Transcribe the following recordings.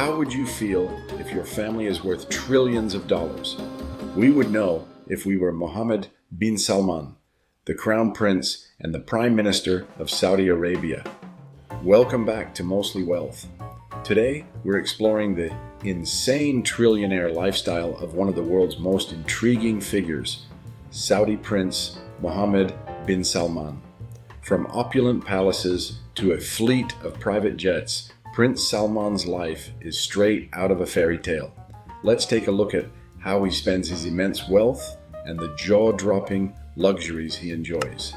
How would you feel if your family is worth trillions of dollars? We would know if we were Mohammed bin Salman, the Crown Prince and the Prime Minister of Saudi Arabia. Welcome back to Mostly Wealth. Today, we're exploring the insane trillionaire lifestyle of one of the world's most intriguing figures, Saudi Prince Mohammed bin Salman. From opulent palaces to a fleet of private jets, Prince Salman's life is straight out of a fairy tale. Let's take a look at how he spends his immense wealth and the jaw-dropping luxuries he enjoys.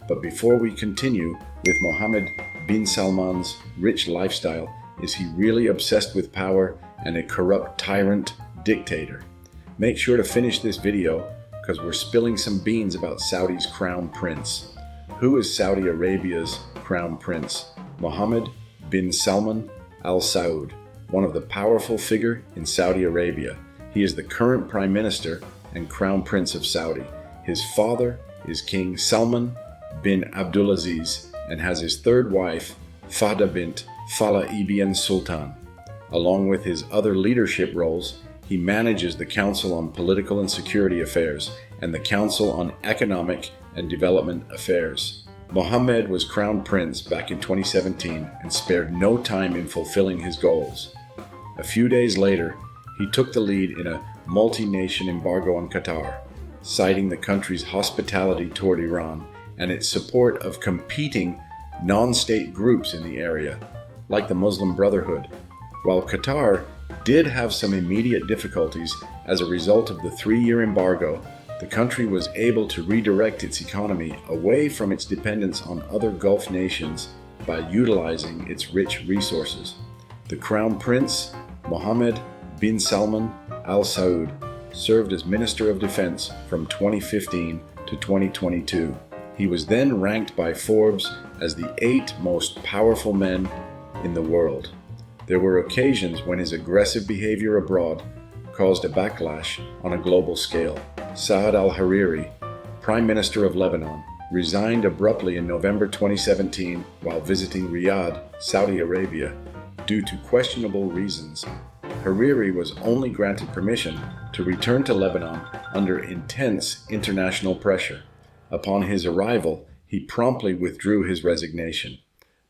But before we continue with Mohammed bin Salman's rich lifestyle, is he really obsessed with power and a corrupt tyrant dictator? Make sure to finish this video because we're spilling some beans about Saudi's crown prince. Who is Saudi Arabia's crown prince? Mohammed bin Salman Al Saud, one of the powerful figure in Saudi Arabia. He is the current prime minister and crown prince of Saudi. His father is King Salman bin Abdulaziz and has his third wife, Fahda bint Falah ibn Sultan. Along with his other leadership roles, he manages the Council on Political and Security Affairs and the Council on Economic and Development Affairs. Mohammed was crown prince back in 2017 and spared no time in fulfilling his goals. A few days later, he took the lead in a multi-nation embargo on Qatar, citing the country's hospitality toward Iran and its support of competing non-state groups in the area, like the Muslim Brotherhood. While Qatar did have some immediate difficulties as a result of the 3-year embargo, the country was able to redirect its economy away from its dependence on other Gulf nations by utilizing its rich resources. The Crown Prince, Mohammed bin Salman Al Saud, served as Minister of Defense from 2015 to 2022. He was then ranked by Forbes as the 8th most powerful men in the world. There were occasions when his aggressive behavior abroad caused a backlash on a global scale. Saad al-Hariri, Prime Minister of Lebanon, resigned abruptly in November 2017 while visiting Riyadh, Saudi Arabia, due to questionable reasons. Hariri was only granted permission to return to Lebanon under intense international pressure. Upon his arrival, he promptly withdrew his resignation.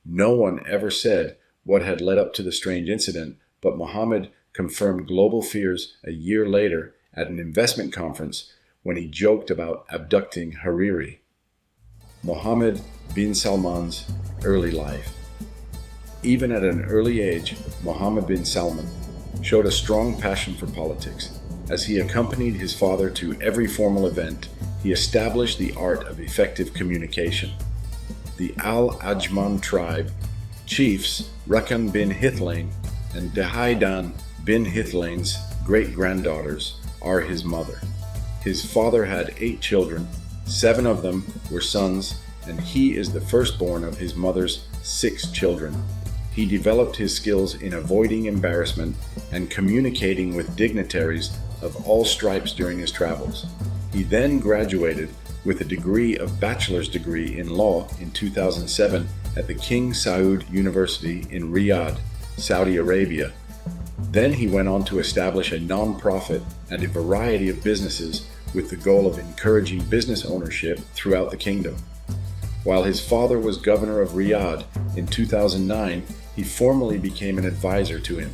No one ever said what had led up to the strange incident, but Mohammed confirmed global fears a year later at an investment conference when he joked about abducting Hariri. Mohammed bin Salman's early life. Even at an early age, Mohammed bin Salman showed a strong passion for politics. As he accompanied his father to every formal event, he established the art of effective communication. The Al-Ajman tribe chiefs Rakan bin Hithlain and Dahaidan bin Hithlain's great-granddaughters are his mother. His father had 8 children, 7 of them were sons, and he is the firstborn of his mother's 6 children. He developed his skills in avoiding embarrassment and communicating with dignitaries of all stripes during his travels. He then graduated with a degree of bachelor's degree in law in 2007 at the King Saud University in Riyadh, Saudi Arabia. Then he went on to establish a non-profit and a variety of businesses with the goal of encouraging business ownership throughout the kingdom. While his father was governor of Riyadh in 2009, he formally became an advisor to him.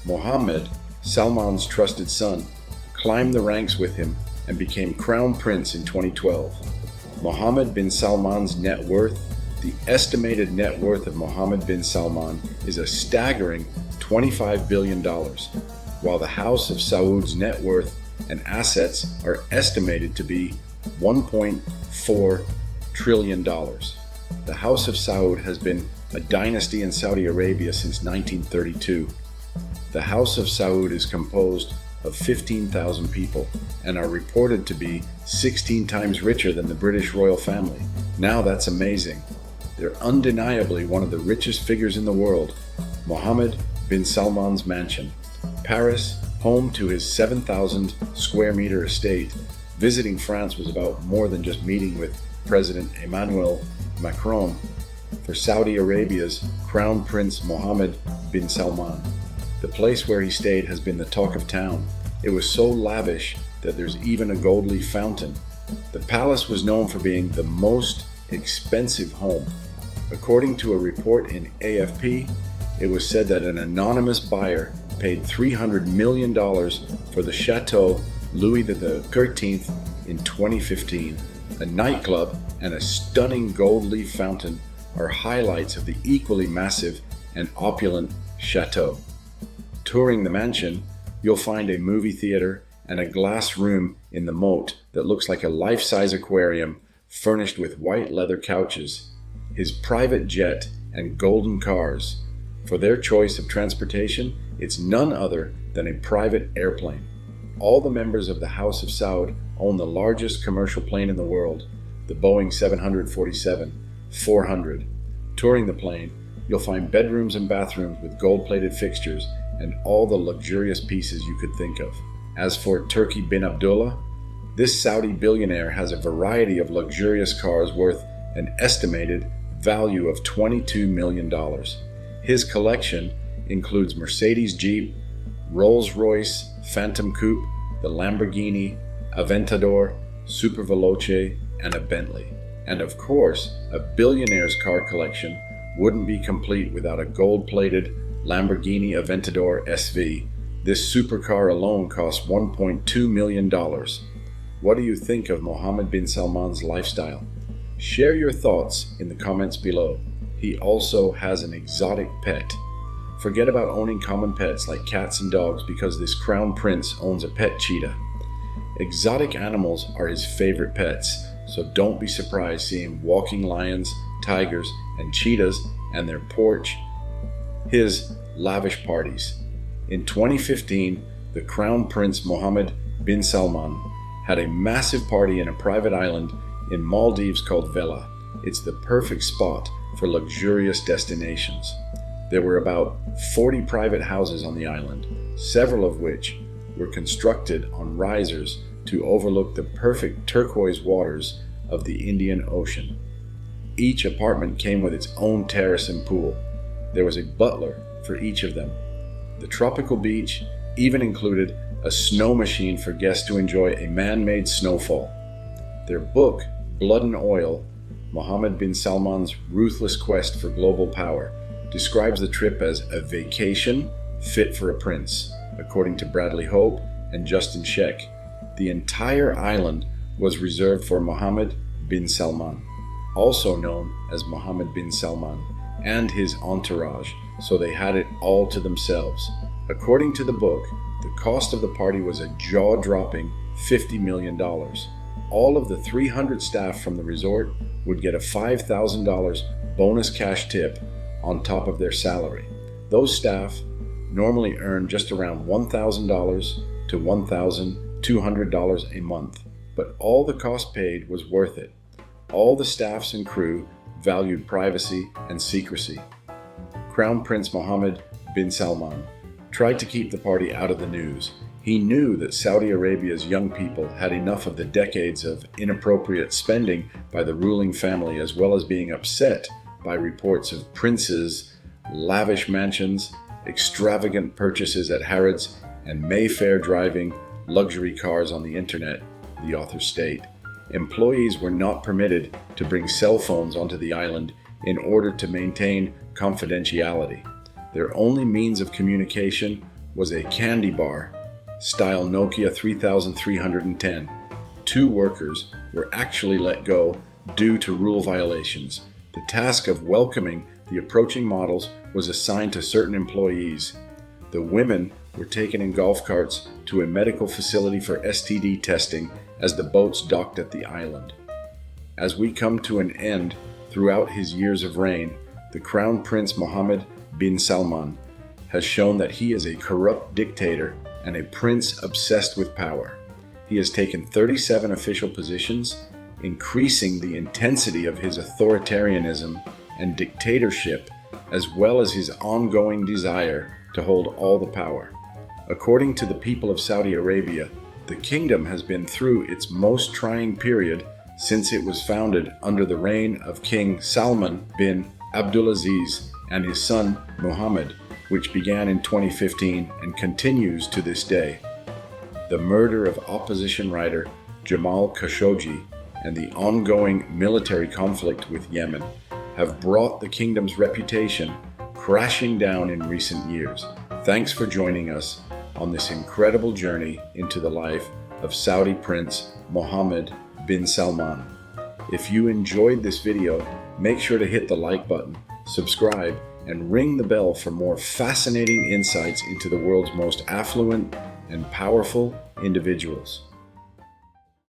Mohammed, Salman's trusted son, climbed the ranks with him and became crown prince in 2012. Mohammed bin Salman's net worth. The estimated net worth of Mohammed bin Salman is a staggering $25 billion, while the House of Saud's net worth and assets are estimated to be $1.4 trillion. The House of Saud has been a dynasty in Saudi Arabia since 1932. The House of Saud is composed of 15,000 people and are reported to be 16 times richer than the British royal family. Now that's amazing. They're undeniably one of the richest figures in the world. Mohammed bin Salman's mansion, Paris, home to his 7,000 square meter estate. Visiting France was about more than just meeting with President Emmanuel Macron. For Saudi Arabia's Crown Prince Mohammed bin Salman, The place where he stayed has been the talk of town. It was so lavish that there's even a gold leaf fountain. The palace was known for being the most expensive home. According to a report in AFP, it was said that an anonymous buyer paid $300 million for the Chateau Louis XIII in 2015. A nightclub and a stunning gold leaf fountain are highlights of the equally massive and opulent chateau. Touring the mansion, you'll find a movie theater and a glass room in the moat that looks like a life-size aquarium furnished with white leather couches. His private jet and golden cars. For their choice of transportation, it's none other than a private airplane. All the members of the House of Saud own the largest commercial plane in the world, the Boeing 747-400. Touring the plane, you'll find bedrooms and bathrooms with gold-plated fixtures and all the luxurious pieces you could think of. As for Turki bin Abdullah, this Saudi billionaire has a variety of luxurious cars worth an estimated value of $22 million. His collection includes Mercedes Jeep, Rolls-Royce Phantom Coupe, the Lamborghini Aventador, Super Veloce, and a Bentley. And of course, a billionaire's car collection wouldn't be complete without a gold-plated Lamborghini Aventador SV. This supercar alone costs $1.2 million. What do you think of Mohammed bin Salman's lifestyle? Share your thoughts in the comments below. He also has an exotic pet. Forget about owning common pets like cats and dogs because this crown prince owns a pet cheetah. Exotic animals are his favorite pets, so don't be surprised seeing walking lions, tigers, and cheetahs and their porch, his lavish parties. In 2015, the Crown Prince Mohammed bin Salman had a massive party in a private island in Maldives called Vela. It's the perfect spot for luxurious destinations. There were about 40 private houses on the island, several of which were constructed on risers to overlook the perfect turquoise waters of the Indian Ocean. Each apartment came with its own terrace and pool. There was a butler for each of them. The tropical beach even included a snow machine for guests to enjoy a man-made snowfall. Their book, Blood and Oil, Mohammed bin Salman's ruthless quest for global power, describes the trip as a vacation fit for a prince, according to Bradley Hope and Justin Sheck. The entire island was reserved for Mohammed bin Salman, also known as Mohammed bin Salman, and his entourage, so they had it all to themselves. According to the book, the cost of the party was a jaw-dropping $50 million. All of the 300 staff from the resort would get a $5,000 bonus cash tip on top of their salary. Those staff normally earn just around $1,000 to $1,200 a month, but all the cost paid was worth it. All the staffs and crew valued privacy and secrecy. Crown Prince Mohammed bin Salman tried to keep the party out of the news. He knew that Saudi Arabia's young people had enough of the decades of inappropriate spending by the ruling family, as well as being upset by reports of princes, lavish mansions, extravagant purchases at Harrods, and Mayfair driving luxury cars on the internet, the author stated. Employees were not permitted to bring cell phones onto the island in order to maintain confidentiality. Their only means of communication was a candy bar, style Nokia 3310. 2 workers were actually let go due to rule violations. The task of welcoming the approaching models was assigned to certain employees. The women were taken in golf carts to a medical facility for STD testing as the boats docked at the island. As we come to an end throughout his years of reign, the Crown Prince Mohammed bin Salman has shown that he is a corrupt dictator and a prince obsessed with power. He has taken 37 official positions, increasing the intensity of his authoritarianism and dictatorship, as well as his ongoing desire to hold all the power. According to the people of Saudi Arabia, the kingdom has been through its most trying period since it was founded under the reign of King Salman bin Abdulaziz and his son Mohammed. which began in 2015 and continues to this day. The murder of opposition writer Jamal Khashoggi and the ongoing military conflict with Yemen have brought the kingdom's reputation crashing down in recent years. Thanks for joining us on this incredible journey into the life of Saudi Prince Mohammed bin Salman. If you enjoyed this video, make sure to hit the like button, subscribe, and ring the bell for more fascinating insights into the world's most affluent and powerful individuals.